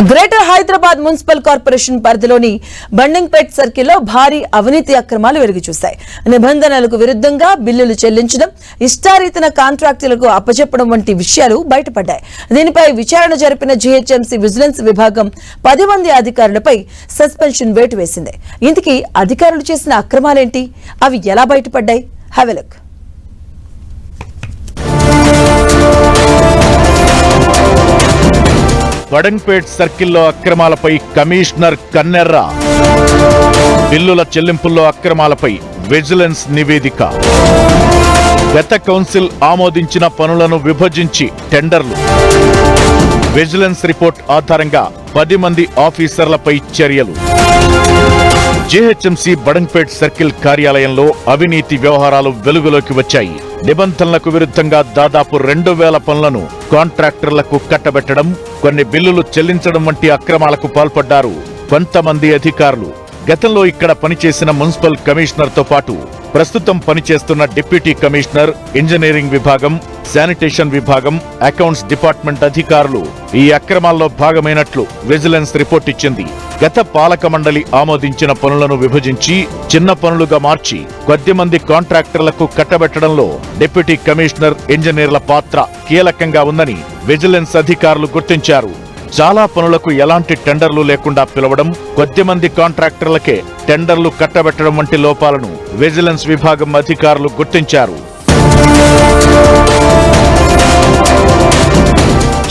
Greater Hyderabad municipal corporation పరిధిలోని బండింగ్పేట్ సర్కిల్లో భారీ అవినీతి అక్రమాలు వెలుగు చూశాయి. నిబంధనలకు విరుద్ధంగా బిల్లులు చెల్లించడం, ఇష్టారీతన కాంట్రాక్టులకు అప్పచెప్పడం వంటి విషయాలు బయటపడ్డాయి. దీనిపై విచారణ జరిపిన జీహెచ్ఎంసీ విజిలెన్స్ విభాగం 10 మంది అధికారులపై సస్పెన్షన్ వేటు వేసింది. ఇంతకీ అధికారులు చేసిన అక్రమాలేంటి? అవి ఎలా బయటపడ్డాయి? Have a look. బడంగ్పేట్ సర్కిల్లో అక్రమాలపై కమిషనర్ కన్నెర్ర, బిల్లుల చెల్లింపుల్లో అక్రమాలపై విజిలెన్స్ నివేదిక, గత కౌన్సిల్ ఆమోదించిన పనులను విభజించి టెండర్లు, విజిలెన్స్ రిపోర్ట్ ఆధారంగా 10 మంది ఆఫీసర్లపై చర్యలు. జీహెచ్ఎంసీ బడంగ్పేట్ సర్కిల్ కార్యాలయంలో అవినీతి వ్యవహారాలు వెలుగులోకి వచ్చాయి. నిబంధనలకు విరుద్ధంగా దాదాపు 2000 పనులను కాంట్రాక్టర్లకు కట్టబెట్టడం, కొన్ని బిల్లులు చెల్లించడం వంటి అక్రమాలకు పాల్పడ్డారు కొంతమంది అధికారులు. గతంలో ఇక్కడ పనిచేసిన మున్సిపల్ కమిషనర్ తో పాటు ప్రస్తుతం పనిచేస్తున్న డిప్యూటీ కమిషనర్, ఇంజనీరింగ్ విభాగం, శానిటేషన్ విభాగం, అకౌంట్స్ డిపార్ట్మెంట్ అధికారులు ఈ అక్రమాల్లో భాగమైనట్లు విజిలెన్స్ రిపోర్ట్ ఇచ్చింది. గత పాలక మండలి ఆమోదించిన పనులను విభజించి చిన్న పనులుగా మార్చి కొద్ది మంది కాంట్రాక్టర్లకు కట్టబెట్టడంలో డిప్యూటీ కమిషనర్, ఇంజనీర్ల పాత్ర కీలకంగా ఉందని విజిలెన్స్ అధికారులు గుర్తించారు. చాలా పనులకు ఎలాంటి టెండర్లు లేకుండా పిలవడం, కొద్ది మంది కాంట్రాక్టర్లకే టెండర్లు కట్టబెట్టడం వంటి లోపాలను విజిలెన్స్ విభాగం అధికారులు గుర్తించారు.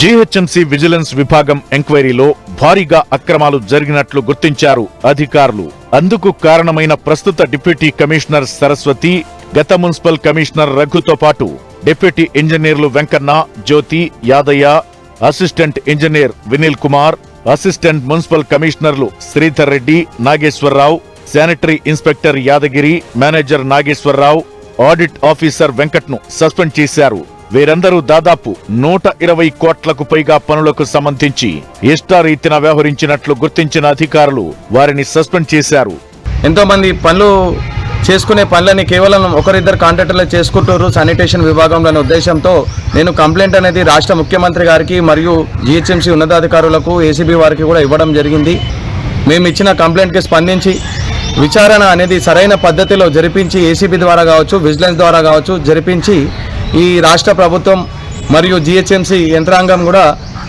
జీహెచ్ఎంసీ విజిలెన్స్ విభాగం ఎంక్వైరీలో భారీగా అక్రమాలు జరిగినట్లు గుర్తించారు అధికారులు. అందుకు కారణమైన ప్రస్తుత డిప్యూటీ కమిషనర్ సరస్వతి, గత మున్సిపల్ కమిషనర్ రఘుతో పాటు డిప్యూటీ ఇంజనీర్లు Venkanna, Jyothi, Yadaiah, assistant engineer Vineel Kumar, assistant municipal కమిషనర్లు Sridhar Reddy, Nageswara Rao, sanitary inspector Yadagiri, manager Nageswara Rao, audit officer వెంకట్ను సస్పెండ్ చేశారు. వీరందరూ దాదాపు 120 కోట్లకు పైగా పనులకు సంబంధించి ఇష్టారీతిన వ్యవహరించినట్లు గుర్తించిన అధికారులు వారిని సస్పెండ్ చేశారు. ఎంతో మంది పనులు చేసుకునే పనులని కేవలం ఒకరిద్దరు కాంట్రాక్టర్లు చేసుకుంటారు శానిటేషన్ విభాగంలోని ఉద్దేశంతో నేను కంప్లైంట్ అనేది రాష్ట్ర ముఖ్యమంత్రి గారికి మరియు జీహెచ్ఎంసీ ఉన్నతాధికారులకు, ఏసీబీ వారికి కూడా ఇవ్వడం జరిగింది. మేము ఇచ్చిన కంప్లైంట్కి స్పందించి విచారణ అనేది సరైన పద్ధతిలో జరిపించి ఏసీబీ ద్వారా కావచ్చు, విజిలెన్స్ ద్వారా కావచ్చు జరిపించి ఈ రాష్ట్ర ప్రభుత్వం మరియు జీహెచ్ఎంసీ యంత్రాంగం కూడా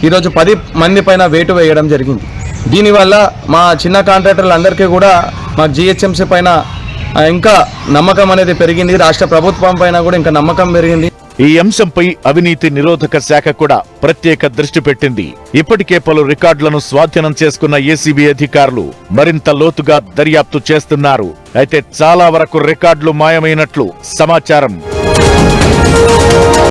ఈరోజు 10 మంది పైన వేటు వేయడం జరిగింది. దీనివల్ల మా చిన్న కాంట్రాక్టర్లందరికీ కూడా మా జీహెచ్ఎంసీ పైన ఇంకా నమ్మకం అనేది పెరిగింది, రాష్ట్ర ప్రభుత్వం పైన కూడా ఇంకా నమ్మకం పెరిగింది. ఈ అంశంపై అవినీతి నిరోధక శాఖ కూడా ప్రత్యేక దృష్టి పెట్టింది. ఇప్పటికే పలు రికార్డులను స్వాధీనం చేసుకున్న ఏసీబీ అధికారులు మరింత లోతుగా దర్యాప్తు చేస్తున్నారు. అయితే చాలా వరకు రికార్డులు మాయమైనట్లు సమాచారం.